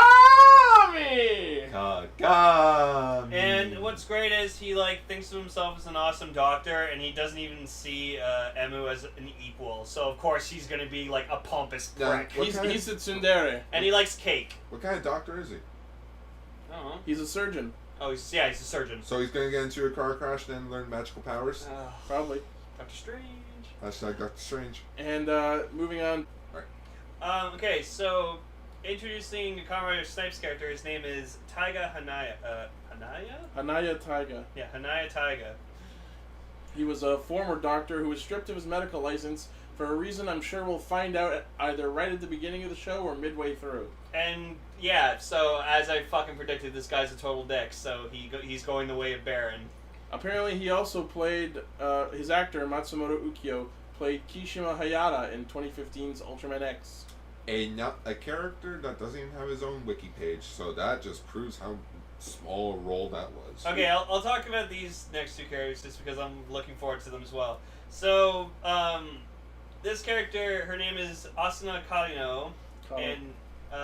Speaker 3: Kagami.
Speaker 4: And what's great is he thinks of himself as an awesome doctor, and he doesn't even see Emu as an equal. So of course he's gonna be like a pompous
Speaker 3: Yeah.
Speaker 4: prick.
Speaker 3: What
Speaker 5: He's
Speaker 3: kind of-
Speaker 5: a tsundere.
Speaker 4: And he likes cake.
Speaker 3: What kind of doctor is he?
Speaker 4: I don't know.
Speaker 5: He's a surgeon,
Speaker 4: Oh, he's a surgeon.
Speaker 3: So he's gonna get into a car crash and then learn magical powers?
Speaker 5: probably.
Speaker 4: Doctor Strange.
Speaker 3: Hashtag Doctor Strange.
Speaker 5: And moving on.
Speaker 4: Okay, so introducing Kamen Rider Snipes' character, his name is Taiga Hanaya. Hanaya?
Speaker 5: Anaya Taiga.
Speaker 4: Yeah, Hanaya Taiga.
Speaker 5: He was a former doctor who was stripped of his medical license for a reason I'm sure we'll find out either right at the beginning of the show or midway through.
Speaker 4: And yeah, so as I fucking predicted, this guy's a total dick. So he's going the way of Baron.
Speaker 5: Apparently, he also played his actor Matsumoto Ukyo played Kishima Hayata in 2015's Ultraman X.
Speaker 3: A character that doesn't even have his own wiki page, so that just proves how small a role that was.
Speaker 4: Okay, I'll talk about these next two characters just because I'm looking forward to them as well. So, this character, her name is Asuna Karino, and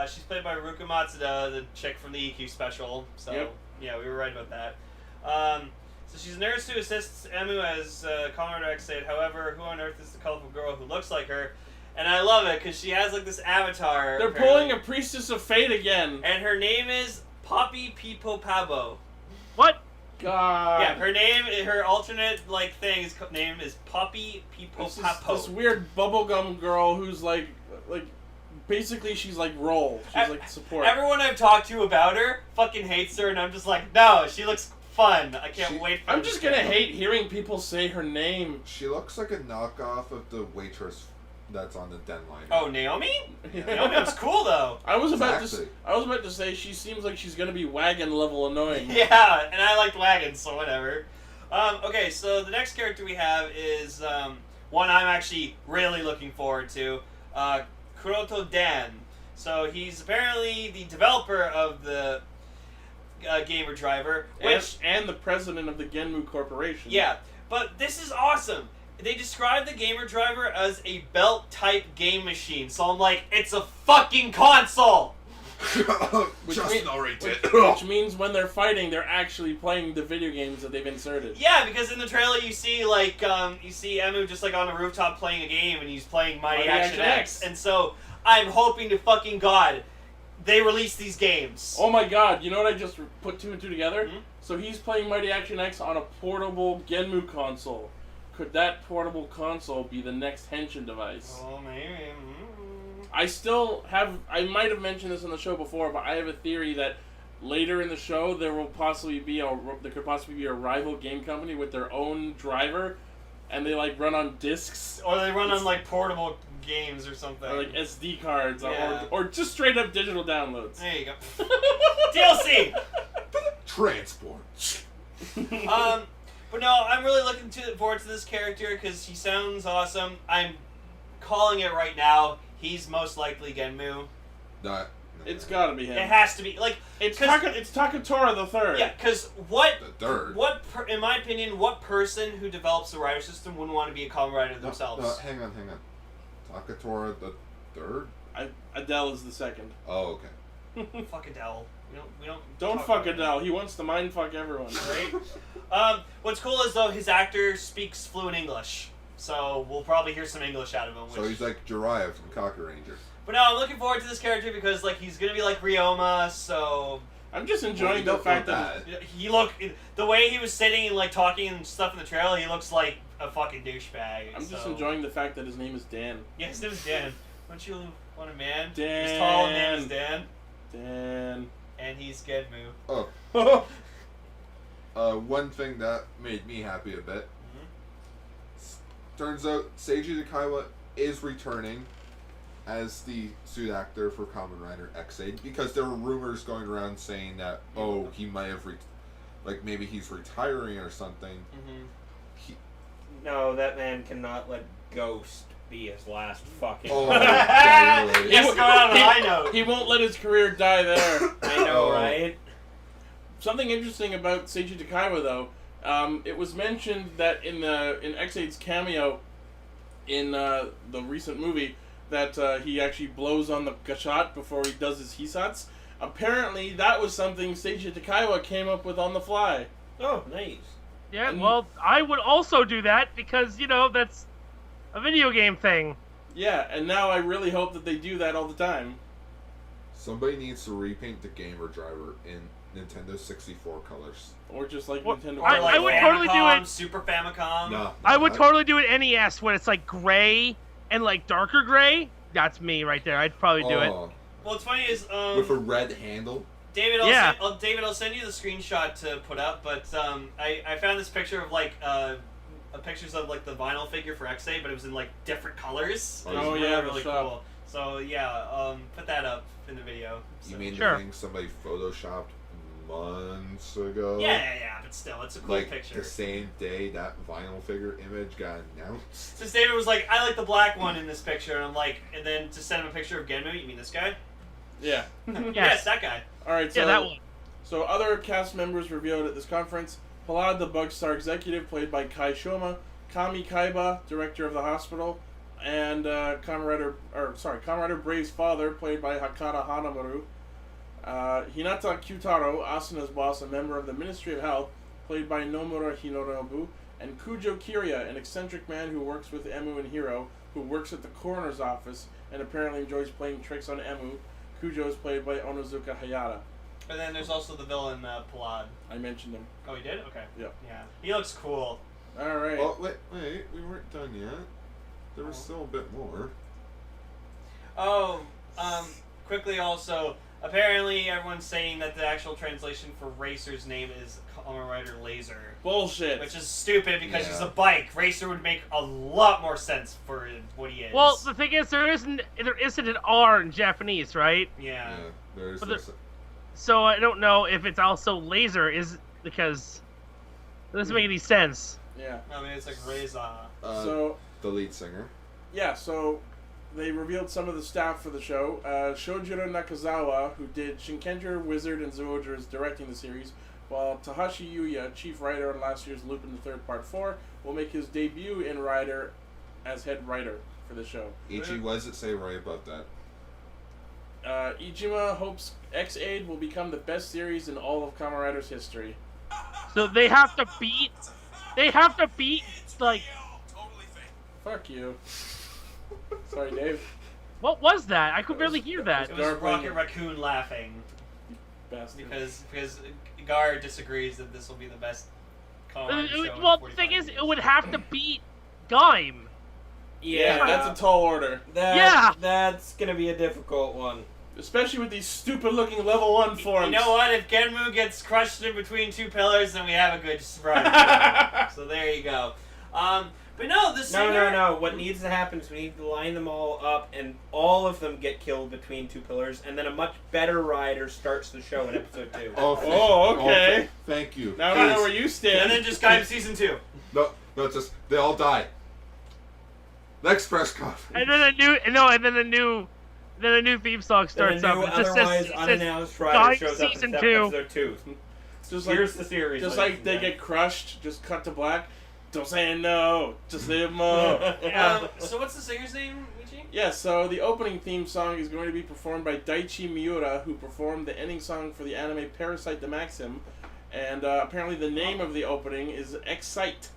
Speaker 4: she's played by Ruka Matsuda, the chick from the EQ special. So,
Speaker 5: Yep.
Speaker 4: yeah, we were right about that. So she's a nurse who assists Emu as Comrade X said. However, who on earth is the colorful girl who looks like her? And I love it because she has this avatar.
Speaker 5: They're
Speaker 4: apparently.
Speaker 5: pulling a Priestess of Fate again.
Speaker 4: And her name is Poppy Pipo Pabo.
Speaker 2: What?
Speaker 5: God.
Speaker 4: Yeah, her alternate name is Poppy Pipo
Speaker 5: This is
Speaker 4: Papo.
Speaker 5: this weird bubblegum girl who's like basically she's like Roll. She's like support.
Speaker 4: Everyone I've talked to about her fucking hates her, and I'm just like, no, she looks fun. I can't wait for
Speaker 5: I'm
Speaker 4: her
Speaker 5: just
Speaker 4: to
Speaker 5: gonna
Speaker 4: come.
Speaker 5: hate hearing people say her name.
Speaker 3: She looks like a knockoff of the waitress that's on the Den line.
Speaker 4: Oh, Naomi? Naomi looks cool though.
Speaker 5: I was about
Speaker 3: Exactly.
Speaker 5: to say she seems like she's gonna be wagon level annoying.
Speaker 4: Yeah, and I liked wagons, so whatever. Okay, so the next character we have is one I'm actually really looking forward to, Kuroto Dan. So he's apparently the developer of the Gamer Driver, which
Speaker 5: and the president of the Genmu Corporation.
Speaker 4: yeah, but this is awesome. They describe the Gamer Driver as a belt-type game machine, so I'm like, it's a fucking console!
Speaker 3: Justin already did.
Speaker 5: Which means when they're fighting, they're actually playing the video games that they've inserted.
Speaker 4: Yeah, because in the trailer you see like you see Emu just like on a rooftop playing a game, and he's playing Mighty Action X, and so I'm hoping to fucking God they release these games.
Speaker 5: Oh my God! You know what I just put 2 and 2 together?
Speaker 4: Mm-hmm.
Speaker 5: So he's playing Mighty Action X on a portable Genmu console. Could that portable console be the next Henshin device?
Speaker 4: Oh, maybe.
Speaker 5: I might have mentioned this on the show before, but I have a theory that later in the show there could possibly be a rival game company with their own driver, and they like run on discs,
Speaker 4: Or they run on like portable games or something.
Speaker 5: or like SD cards,
Speaker 4: Yeah.
Speaker 5: or just straight up digital downloads.
Speaker 4: There you go. DLC.
Speaker 3: Transport.
Speaker 4: But no, I'm really looking forward to this character because he sounds awesome. I'm calling it right now. He's most likely Genmu.
Speaker 5: It's gotta be him.
Speaker 4: It has to be like
Speaker 5: It's Takatora the Third.
Speaker 4: yeah. Because
Speaker 3: The third.
Speaker 4: in my opinion, what person who develops the rider system wouldn't want to be a Kamen Rider themselves?
Speaker 3: No, hang on. Takatora the third?
Speaker 5: Adele is the second.
Speaker 3: Oh, okay.
Speaker 4: Fuck Adele. We don't.
Speaker 5: Don't
Speaker 4: talk
Speaker 5: fuck
Speaker 4: about
Speaker 5: Adele. He wants to mind fuck everyone.
Speaker 4: Right? What's cool is though his actor speaks fluent English, so we'll probably hear some English out of him.
Speaker 3: So he's like Jiraiya from Castranger.
Speaker 4: But no, I'm looking forward to this character because like he's gonna be like Ryoma, so
Speaker 5: I'm just enjoying the fact that
Speaker 4: the way he was sitting and like talking and stuff in the trailer, he looks like a fucking douchebag.
Speaker 5: I'm just enjoying the fact that his name is Dan.
Speaker 4: Yeah, his name is Dan. Don't you want a man?
Speaker 5: Dan.
Speaker 4: He's tall and name is Dan.
Speaker 5: Dan.
Speaker 4: And he's Genmu.
Speaker 3: Oh. One thing that made me happy a bit. Turns out Seiji Nakaiwa is returning as the suit actor for Kamen Rider X8 because there were rumors going around saying that he might have maybe he's retiring or something.
Speaker 6: No, that man cannot let Ghost be his last fucking.
Speaker 3: Oh,
Speaker 4: He has to go out on a high note.
Speaker 5: He won't let his career die there.
Speaker 6: I know, right?
Speaker 5: Something interesting about Seiji Nakaiwa, though, it was mentioned that in X8's cameo in the recent movie that he actually blows on the gashot before he does his hisats. Apparently, that was something Seiji Nakaiwa came up with on the fly.
Speaker 6: Oh, nice.
Speaker 2: Yeah, well, I would also do that because, that's a video game thing.
Speaker 5: Yeah, and now I really hope that they do that all the time.
Speaker 3: Somebody needs to repaint the Gamer Driver in Nintendo 64 colors.
Speaker 5: Or just like
Speaker 2: What?
Speaker 5: Nintendo.
Speaker 2: I would totally do it.
Speaker 4: Super Famicom.
Speaker 3: No,
Speaker 2: I would totally do it NES when it's like gray and like darker gray. That's me right there. I'd probably do it.
Speaker 4: Well, what's funny is
Speaker 3: With a red handle.
Speaker 4: David, I'll send you the screenshot to put up. But I found this picture of like pictures of like the vinyl figure for X8, but it was in like different colors. It was
Speaker 5: Oh,
Speaker 4: really,
Speaker 5: yeah,
Speaker 4: really
Speaker 5: the shop.
Speaker 4: cool. So yeah, put that up in the video. So.
Speaker 3: You mean
Speaker 2: Sure.
Speaker 3: the thing somebody photoshopped months ago?
Speaker 4: Yeah, but still, it's a cool
Speaker 3: Like
Speaker 4: picture.
Speaker 3: the same day that vinyl figure image got announced.
Speaker 4: Since David was like, I like the black one in this picture, and I'm like, and then to send him a picture of Genmu, you mean this guy?
Speaker 5: Yeah.
Speaker 4: Yes, that guy.
Speaker 5: Alright, so,
Speaker 2: Yeah, that one.
Speaker 5: so other cast members revealed at this conference. Palad, the Bugstar executive, played by Kai Shoma. Kami Kaiba, director of the hospital. And Kamen Rider Brave's father, played by Hakata Hanamaru. Hinata Kyutaro, Asuna's boss, a member of the Ministry of Health, played by Nomura Hinorobu, and Kujo Kirya, an eccentric man who works with Emu and Hiro, who works at the coroner's office and apparently enjoys playing tricks on Emu. Kujo is played by Onozuka Hayata.
Speaker 4: And then there's also the villain, Palad.
Speaker 5: I mentioned him.
Speaker 4: Oh, he did? Okay.
Speaker 5: Yep.
Speaker 4: Yeah. He looks cool.
Speaker 5: Alright.
Speaker 3: Oh, wait, we weren't done yet. There was still a bit more.
Speaker 4: Oh, quickly also, apparently everyone's saying that the actual translation for Racer's name is Kamen Rider Laser.
Speaker 5: Bullshit.
Speaker 4: Which is stupid because he's
Speaker 3: Yeah.
Speaker 4: a bike. Racer would make a lot more sense for what he is.
Speaker 2: Well, the thing is, there isn't an R in Japanese, right?
Speaker 4: Yeah.
Speaker 3: There's
Speaker 2: But
Speaker 3: this.
Speaker 2: So I don't know if it's also laser because it doesn't make any sense.
Speaker 5: Yeah.
Speaker 4: I mean, it's like Reza.
Speaker 5: So
Speaker 3: the lead singer.
Speaker 5: Yeah, so they revealed some of the staff for the show. Shojiro Nakazawa, who did Shinkenger, Wizard, and Zyuohger, is directing the series, while Tahashi Yuya, chief writer on last year's Lupin the Third Part 4, will make his debut in Rider as head writer for the show.
Speaker 3: Ichi, what does it say right about that?
Speaker 5: Ijima hopes X-Aid will become the best series in all of Kamen Rider's history.
Speaker 2: So they have to beat. They have to beat like.
Speaker 5: Fuck you. Sorry, Dave.
Speaker 2: What was that? I could barely hear that.
Speaker 4: It was
Speaker 5: Garbling.
Speaker 4: Rocket Raccoon laughing
Speaker 5: Bastard.
Speaker 4: because Gar disagrees that this will be the best Kamen Rider show.
Speaker 2: Well,
Speaker 4: in
Speaker 2: the thing
Speaker 4: 45
Speaker 2: is,
Speaker 4: years.
Speaker 2: it would have to beat Gaim.
Speaker 5: Yeah, that's a tall order.
Speaker 2: Yeah.
Speaker 6: That's gonna be a difficult one.
Speaker 5: Especially with these stupid-looking level 1 forms.
Speaker 4: You know what? If Genmu gets crushed in between two pillars, then we have a good run. So there you go. But no, the singer...
Speaker 6: No. What needs to happen is we need to line them all up, and all of them get killed between two pillars, and then a much better rider starts the show in episode 2.
Speaker 5: Okay.
Speaker 3: Thank you.
Speaker 5: Now I know where you stand.
Speaker 4: And then just Gaim Season 2.
Speaker 3: No, it's just they all die. Next press conference.
Speaker 2: And then a new theme song starts
Speaker 6: Then a new,
Speaker 2: up. It just
Speaker 6: otherwise
Speaker 2: says
Speaker 6: unannounced rider
Speaker 2: Gaim
Speaker 6: shows up
Speaker 2: Season
Speaker 6: in
Speaker 2: 2.
Speaker 6: episode 2.
Speaker 5: Just
Speaker 6: Here's the series.
Speaker 5: Just
Speaker 6: ladies
Speaker 5: like
Speaker 6: and
Speaker 5: they
Speaker 6: gentlemen.
Speaker 5: get crushed, just cut to black. Don't say no, just say mo.
Speaker 4: So what's the singer's name, Michi?
Speaker 5: Yeah, so the opening theme song is going to be performed by Daichi Miura, who performed the ending song for the anime Parasite the Maxim. And apparently the name of the opening is Excite.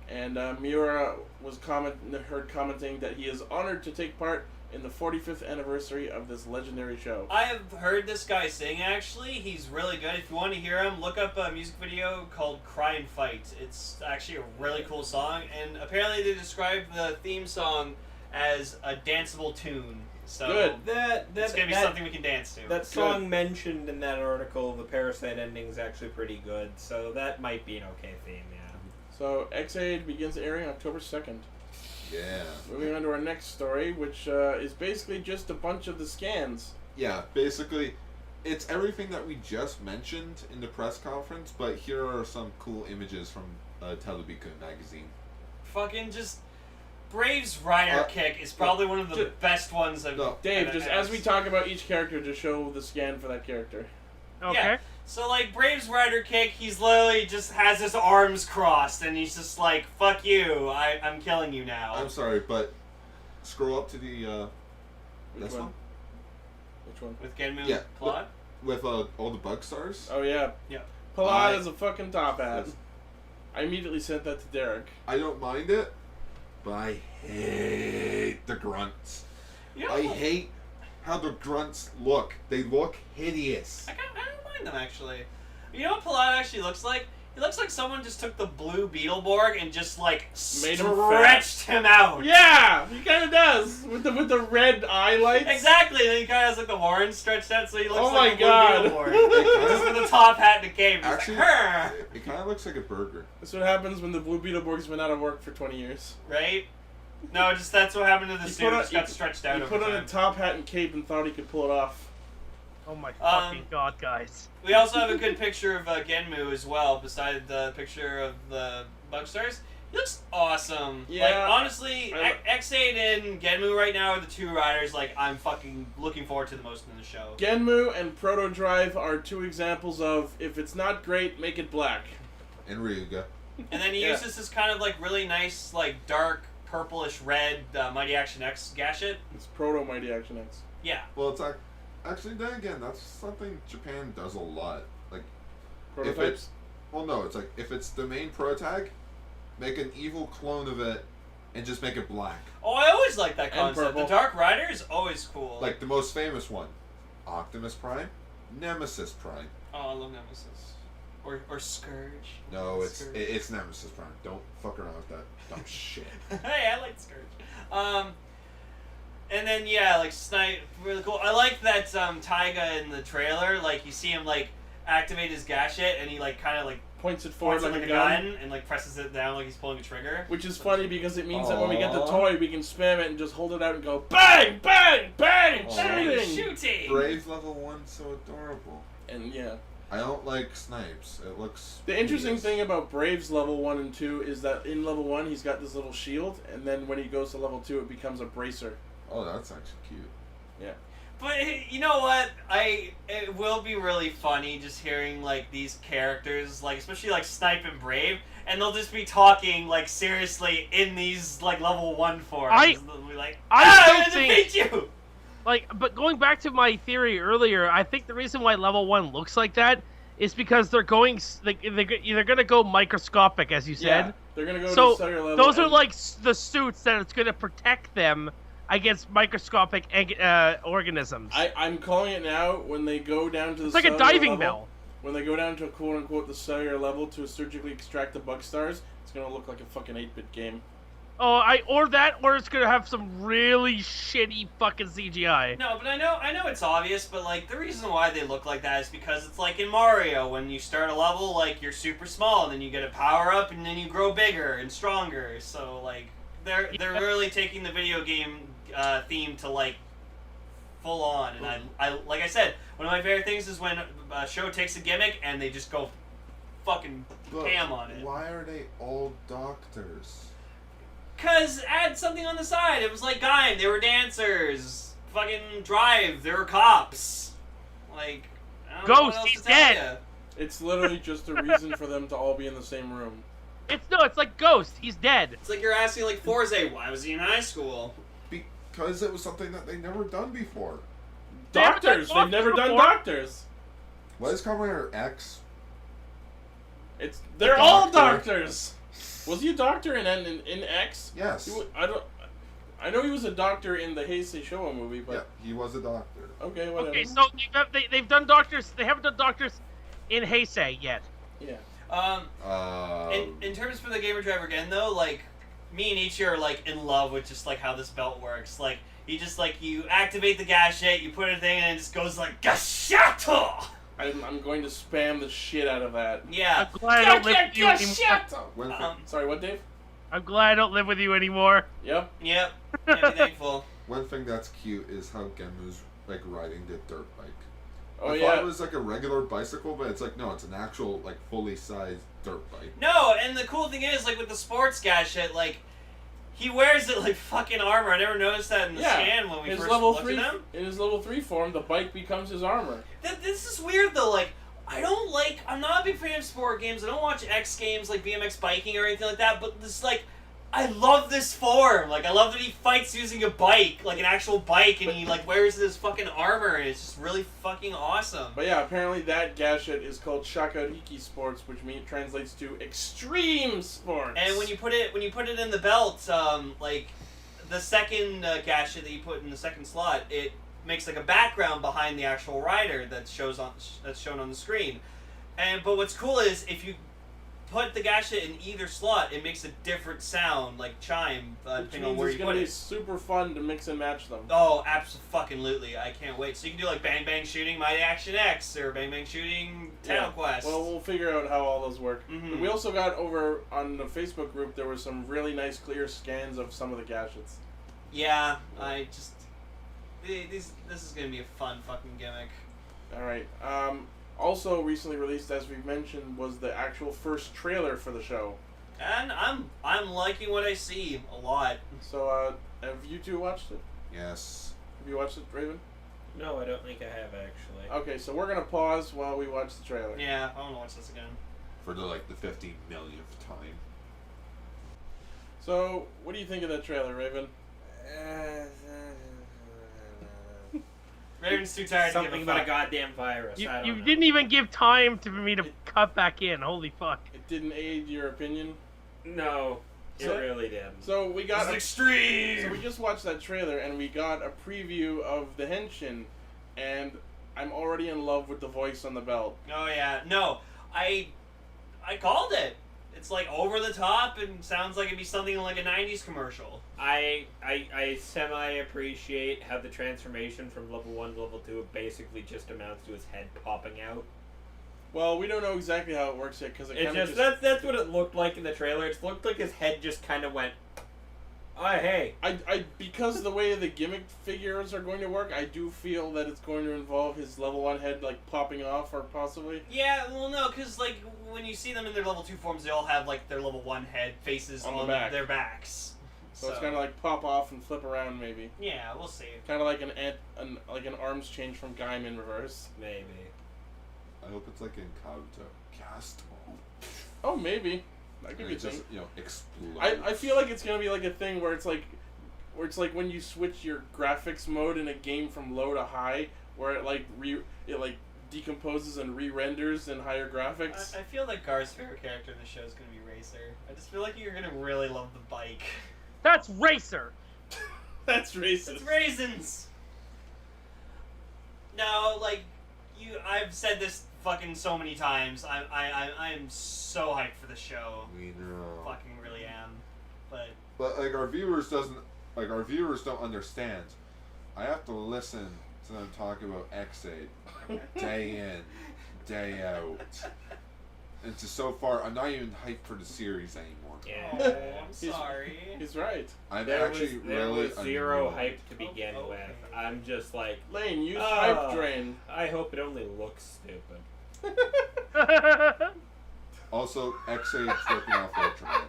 Speaker 5: And Miura was heard commenting that he is honored to take part in the 45th anniversary of this legendary show.
Speaker 4: I have heard this guy sing, actually. He's really good. If you want to hear him, look up a music video called Cry and Fight. It's actually a really cool song, and apparently they describe the theme song as a danceable tune. So
Speaker 5: Good.
Speaker 4: it's going to be something we can dance to.
Speaker 6: That song mentioned in that article, the Parasite ending, is actually pretty good, so that might be an okay theme, yeah.
Speaker 5: So X-Aid begins airing October 2nd.
Speaker 3: Yeah.
Speaker 5: Moving on to our next story, which is basically just a bunch of the scans.
Speaker 3: Yeah, basically, it's everything that we just mentioned in the press conference, but here are some cool images from Telebiku magazine.
Speaker 4: Fucking just... Brave's Rider Kick is probably one of the best ones I've...
Speaker 3: No.
Speaker 5: Dave, just as we talk about each character, just show the scan for that character.
Speaker 2: Okay.
Speaker 4: Yeah. So, like, Brave's Rider Kick, he's literally just has his arms crossed, and he's just like, fuck you, I'm killing you now.
Speaker 3: I'm sorry, but scroll up to the,
Speaker 5: Which
Speaker 3: this one?
Speaker 5: Which one?
Speaker 4: With Genmu
Speaker 3: Yeah,
Speaker 4: plot?
Speaker 3: With all the bug stars.
Speaker 5: Oh, yeah.
Speaker 4: Yeah.
Speaker 5: Palad is a fucking top hat. I immediately sent that to Derek.
Speaker 3: I don't mind it, but I hate the grunts.
Speaker 4: You know,
Speaker 3: I hate how the grunts look. They look hideous.
Speaker 4: I don't mind them, actually. You know what Palad actually looks like? He looks like someone just took the blue Beetleborg and just, like,
Speaker 5: Made him
Speaker 4: stretched him out.
Speaker 5: Yeah, he kind of does with the red eye lights.
Speaker 4: Exactly. Then he kind of has like the horns stretched out, so he looks
Speaker 5: Oh
Speaker 4: like
Speaker 5: my
Speaker 4: a blue
Speaker 5: God.
Speaker 4: Beetleborg. Just with a top hat and a cape. He's
Speaker 3: Actually,
Speaker 4: like, "Her!"
Speaker 3: it kind of looks like a burger.
Speaker 5: That's what happens when the blue Beetleborg's been out of work for 20 years.
Speaker 4: Right? No, just that's what happened to the
Speaker 5: He
Speaker 4: suit.
Speaker 5: put on-
Speaker 4: Just got stretched out
Speaker 5: He
Speaker 4: over
Speaker 5: put on
Speaker 4: time.
Speaker 5: a top hat and cape and thought he could pull it off.
Speaker 2: Oh my fucking god, guys.
Speaker 4: We also have a good picture of Genmu as well, beside the picture of the Bugstars. He looks awesome.
Speaker 5: Yeah.
Speaker 4: Like, honestly,
Speaker 5: I-
Speaker 4: X8 and Genmu right now are the two riders, like, I'm fucking looking forward to the most in the show.
Speaker 5: Genmu and Proto Drive are two examples of, if it's not great, make it black.
Speaker 3: And Ryuga.
Speaker 4: And then he
Speaker 5: Yeah.
Speaker 4: uses this kind of, like, really nice, like, dark, purplish red Mighty Action X gadget.
Speaker 5: It's Proto Mighty Action X.
Speaker 4: Yeah.
Speaker 3: Well, it's actually then again, that's something Japan does a lot. Like,
Speaker 5: Prototypes?
Speaker 3: well, no, it's like if it's the main protag, make an evil clone of it and just make it black.
Speaker 4: Oh, I always like that
Speaker 5: And
Speaker 4: concept. The
Speaker 5: purple.
Speaker 4: Dark Rider is always cool.
Speaker 3: Like the most famous one, Optimus Prime, Nemesis Prime.
Speaker 4: Oh, I love Nemesis. Or Scourge.
Speaker 3: No, it's
Speaker 4: Scourge.
Speaker 3: it's Nemesis Prime. Don't fuck around with that dumb shit.
Speaker 4: Hey, I like Scourge. And then yeah, like Snipe, really cool. I like that Taiga in the trailer. Like you see him like activate his gadget, and he like kind of like
Speaker 5: Points it forward
Speaker 4: points it
Speaker 5: like
Speaker 4: like
Speaker 5: a gun.
Speaker 4: and like presses it down like he's pulling a trigger.
Speaker 5: Which is funny because it means that when we get the
Speaker 3: Aww.
Speaker 5: toy, we can spam it and just hold it out and go bang, bang, bang,
Speaker 3: Aw.
Speaker 4: Bang,
Speaker 5: shooting.
Speaker 4: shooting.
Speaker 3: Brave level 1, so adorable.
Speaker 5: And yeah.
Speaker 3: I don't like Snipes. It looks...
Speaker 5: The interesting
Speaker 3: hideous.
Speaker 5: thing about Brave's level 1 and 2 is that in level 1 he's got this little shield, and then when he goes to level 2 it becomes a bracer.
Speaker 3: Oh, that's actually cute.
Speaker 5: Yeah.
Speaker 4: But you know what? It will be really funny just hearing like these characters, like especially like Snipe and Brave, and they'll just be talking like seriously in these like level 1 forms. They'll be like, I'm gonna defeat you!
Speaker 2: Like, but going back to my theory earlier, I think the reason why level 1 looks like that is because they're going, like, they're gonna go microscopic, as you said.
Speaker 5: Yeah, they're gonna go
Speaker 2: So
Speaker 5: to cellular level.
Speaker 2: those are like the suits that it's gonna protect them against microscopic organisms.
Speaker 5: I'm calling it now. When they go down to the
Speaker 2: It's like a
Speaker 5: cellular
Speaker 2: diving
Speaker 5: level,
Speaker 2: bell.
Speaker 5: When they go down to quote unquote the cellular level to surgically extract the bug stars, it's gonna look like a fucking 8-bit game.
Speaker 2: Oh, or it's gonna have some really shitty fucking CGI.
Speaker 4: No, but I know it's obvious, but like the reason why they look like that is because it's like in Mario, when you start a level, like you're super small, and then you get a power up, and then you grow bigger and stronger. So like they're really taking the video game theme to like full on, and I like I said, one of my favorite things is when a show takes a gimmick and they just go fucking ham on it.
Speaker 3: Why are they all doctors?
Speaker 4: Cause add something on the side. It was like Gaim, they were dancers. Fucking Drive, they were cops. Like, I don't know what
Speaker 2: Ghost,
Speaker 4: else
Speaker 2: he's
Speaker 4: to tell
Speaker 2: dead.
Speaker 4: ya.
Speaker 5: It's literally just a reason for them to all be in the same room.
Speaker 2: It's like Ghost. He's dead.
Speaker 4: It's like you're asking like Forze, why was he in high school?
Speaker 3: Because it was something that they've never done before.
Speaker 5: Doctors! They've never done doctors!
Speaker 3: What is Kamen Rider X?
Speaker 5: They're all doctors! Was he a doctor in X?
Speaker 3: Yes.
Speaker 5: I know he was a doctor in the Heisei Showa movie, but...
Speaker 3: Yeah, he was a doctor.
Speaker 5: Okay, whatever.
Speaker 2: Okay, so they've done doctors. They haven't done doctors in Heisei yet.
Speaker 5: Yeah.
Speaker 4: In terms for the Gamer Driver again though, like me and Ichi are like in love with just like how this belt works. Like you activate the gadget, you put a thing, and it just goes like gashato.
Speaker 5: I'm going to spam the shit out of that.
Speaker 4: Yeah.
Speaker 2: I'm glad I don't live with you anymore.
Speaker 5: Sorry, what, Dave?
Speaker 2: I'm glad I don't live with you anymore.
Speaker 5: Yep.
Speaker 4: Yep. Yeah, be thankful.
Speaker 3: One thing that's cute is how Gemu's like riding the dirt bike.
Speaker 5: Oh,
Speaker 3: I
Speaker 5: yeah.
Speaker 3: thought it was like a regular bicycle, but it's like, no, it's an actual like fully sized dirt bike.
Speaker 4: No, and the cool thing is like with the sports gadget, like he wears it like fucking armor. I never noticed that in the scan when we first looked at him.
Speaker 5: In his level 3 form, the bike becomes his armor.
Speaker 4: This is weird though. Like I'm not a big fan of sport games. I don't watch X Games like BMX biking or anything like that. But this like, I love this form. Like I love that he fights using a bike, like an actual bike, and he like wears this fucking armor, and it's just really fucking awesome.
Speaker 5: But yeah, apparently that gadget is called Shakariki Sports, which translates to extreme sports.
Speaker 4: And when you put it in the belt, like the second gadget that you put in the second slot, it makes like a background behind the actual rider that's shown on the screen. But what's cool is if you put the gadget in either slot, it makes a different sound, like chime, depending on where you put it.
Speaker 5: It's going to be super fun to mix and match them.
Speaker 4: Oh, absolutely! I can't wait. So you can do like Bang Bang Shooting Mighty Action X or Bang Bang Shooting Tail Quest.
Speaker 5: Well, we'll figure out how all those work.
Speaker 4: Mm-hmm.
Speaker 5: We also got over on the Facebook group, there were some really nice clear scans of some of the gadgets.
Speaker 4: Yeah, this is going to be a fun fucking gimmick.
Speaker 5: Alright, also recently released, as we've mentioned, was the actual first trailer for the show.
Speaker 4: And I'm liking what I see a lot.
Speaker 5: So, have you two watched it?
Speaker 3: Yes.
Speaker 5: Have you watched it, Raven?
Speaker 6: No, I don't think I have actually.
Speaker 5: Okay, so we're gonna pause while we watch the trailer.
Speaker 4: Yeah, I want to watch this again.
Speaker 3: For the 50 millionth time.
Speaker 5: So, what do you think of that trailer, Raven?
Speaker 4: Raven's too tired to
Speaker 6: Something
Speaker 4: give a
Speaker 6: about
Speaker 4: fuck.
Speaker 6: a goddamn virus.
Speaker 2: You
Speaker 6: I don't know.
Speaker 2: didn't even give time for me to cut back in. Holy fuck.
Speaker 5: It didn't aid your opinion?
Speaker 6: No, it
Speaker 5: So-
Speaker 6: really didn't.
Speaker 5: So we got
Speaker 4: This is extreme!
Speaker 5: So we just watched that trailer and we got a preview of the Henshin, and I'm already in love with the voice on the belt.
Speaker 4: Oh yeah, no, I called it. It's like over the top and sounds like it'd be something like a '90s commercial.
Speaker 6: I semi appreciate how the transformation from level 1 to level 2 basically just amounts to his head popping out.
Speaker 5: Well, we don't know exactly how it works yet because it
Speaker 6: It's
Speaker 5: kind of
Speaker 6: just that's what it looked like in the trailer. It looked like his head just kind of went Hey.
Speaker 5: I because the way the gimmick figures are going to work, I do feel that it's going to involve his level 1 head like popping off or possibly.
Speaker 4: Yeah, well, no, because like when you see them in their level 2 forms, they all have like their level 1 head faces
Speaker 5: On
Speaker 4: on,
Speaker 5: the back.
Speaker 4: their backs.
Speaker 5: So it's kind of like pop off and flip around maybe.
Speaker 4: Yeah, we'll see.
Speaker 5: Kind of like an arms change from Gaim in reverse.
Speaker 6: Maybe.
Speaker 3: I hope it's like in Kabuto. Cast.
Speaker 5: Oh, maybe. That could
Speaker 3: And
Speaker 5: be a
Speaker 3: it
Speaker 5: thing.
Speaker 3: just, explodes.
Speaker 5: I feel like it's gonna be like a thing where it's like when you switch your graphics mode in a game from low to high, where it like decomposes and re-renders in higher graphics.
Speaker 4: I feel like Gar's favorite character in the show is going to be Racer. I just feel like you're going to really love the bike.
Speaker 2: That's Racer.
Speaker 5: That's racist.
Speaker 4: It's raisins. No, like I've said this fucking so many times. I am so hyped for the show.
Speaker 3: We know.
Speaker 4: Fucking really am. But
Speaker 3: like our viewers don't understand. I have to listen to them talk about X8 day in, day out. And so far, I'm not even hyped for the series anymore.
Speaker 6: Yeah.
Speaker 4: oh, I'm sorry.
Speaker 5: He's right.
Speaker 3: I'm
Speaker 6: There
Speaker 3: actually
Speaker 6: was
Speaker 3: really
Speaker 6: zero
Speaker 3: annoyed.
Speaker 6: hype to begin
Speaker 4: Oh,
Speaker 6: with.
Speaker 4: okay.
Speaker 6: I'm just like,
Speaker 5: Lane, use
Speaker 6: Oh.
Speaker 5: hype drain.
Speaker 6: I hope it only looks stupid.
Speaker 3: Also, X8's ripping off Ultraman.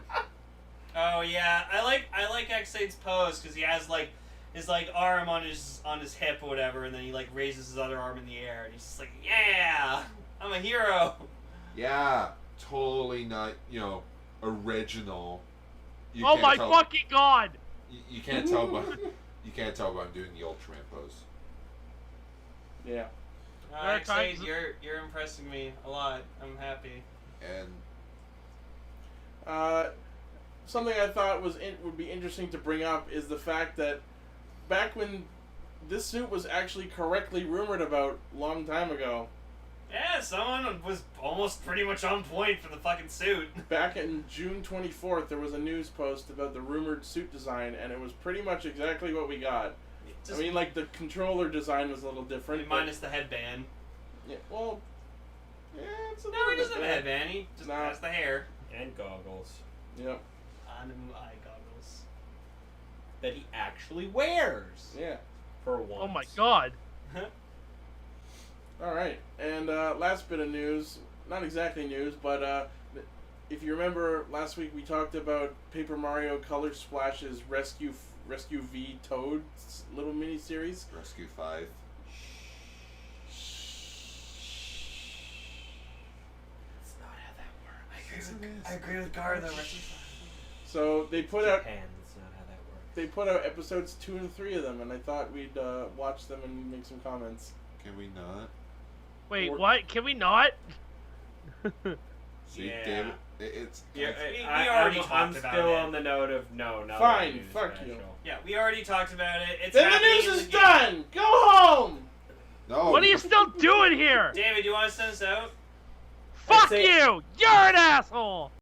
Speaker 4: Oh yeah, I like X8's pose because he has like his like arm on his hip or whatever, and then he like raises his other arm in the air, and he's just like, yeah, I'm a hero.
Speaker 3: Yeah, totally not, original. You
Speaker 2: Oh
Speaker 3: can't
Speaker 2: my
Speaker 3: tell-
Speaker 2: fucking god!
Speaker 3: You can't tell by I'm doing the Ultraman pose.
Speaker 5: Yeah.
Speaker 2: There are
Speaker 4: X8,
Speaker 2: times-
Speaker 4: you're impressing me a lot. I'm happy.
Speaker 3: And
Speaker 5: Something I thought would be interesting to bring up is the fact that back when this suit was actually correctly rumored about a long time ago,
Speaker 4: Yeah, someone was almost pretty much on point for the fucking suit.
Speaker 5: back in June 24th, there was a news post about the rumored suit design, and it was pretty much exactly what we got.
Speaker 4: Just,
Speaker 5: I mean, like, the controller design was a little different. but-
Speaker 4: minus the headband.
Speaker 5: Yeah, well... Yeah, it's a
Speaker 4: No,
Speaker 5: little
Speaker 4: he doesn't
Speaker 5: bit
Speaker 4: have a
Speaker 5: bad.
Speaker 4: headband. He just
Speaker 5: Nah.
Speaker 4: has the hair.
Speaker 6: And goggles.
Speaker 5: Yep.
Speaker 4: Animu eye goggles.
Speaker 6: That he actually wears.
Speaker 5: Yeah.
Speaker 6: For once.
Speaker 2: Oh my god.
Speaker 5: Alright, and last bit of news, not exactly news, but if you remember last week we talked about Paper Mario Color Splash's Rescue V Toad's little mini series.
Speaker 3: Rescue 5.
Speaker 4: That's not how that works. I agree with Gar though.
Speaker 5: So they put out
Speaker 6: Japan, that's not how that works.
Speaker 5: they put out episodes 2 and 3 of them, and I thought we'd watch them and make some comments.
Speaker 3: Can we not?
Speaker 2: Wait,
Speaker 5: Or-
Speaker 2: what? Can we not?
Speaker 3: See,
Speaker 6: Yeah.
Speaker 3: David, it's...
Speaker 6: Yeah,
Speaker 4: We
Speaker 6: I'm
Speaker 4: already talked about
Speaker 6: still
Speaker 4: it.
Speaker 6: on the note of no, not
Speaker 5: Fine,
Speaker 6: a news
Speaker 5: fuck
Speaker 6: special.
Speaker 5: you.
Speaker 4: Yeah, we already talked about it. It's
Speaker 5: Then the
Speaker 4: happening
Speaker 5: news
Speaker 4: in
Speaker 5: is
Speaker 4: the game.
Speaker 5: done! Go home!
Speaker 3: No.
Speaker 2: What are you still doing here?
Speaker 4: David, you want to send us out?
Speaker 2: Fuck
Speaker 6: say-
Speaker 2: you! You're an asshole!